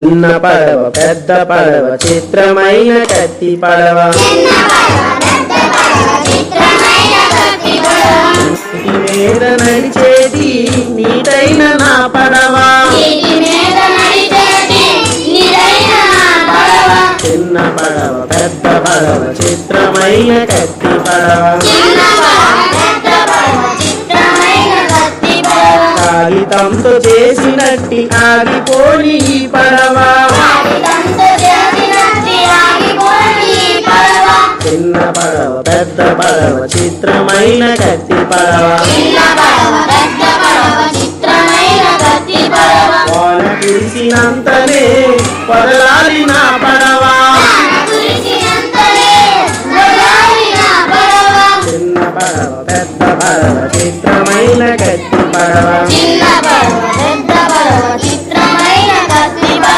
చిన్న పడవ పెద్ద పడవ చిత్రమైన కత్తి పడవ నీటి మీద నడిచేది నీటైన నా పడవ చిన్న పడవ పెద్ద పడవ చిత్రమైన కత్తి పడవ కాగితంతో చేసినట్టి ఆగిపోని ఈ పడవ చిన్న పడవ పెద్ద పడవ చిత్రమైన కత్తి పడవ వాన కురిసినంతనే పడలాలి నా పడవ చిన్న పడవ పెద్ద పడవ చిత్రమైన కత్తి పడవ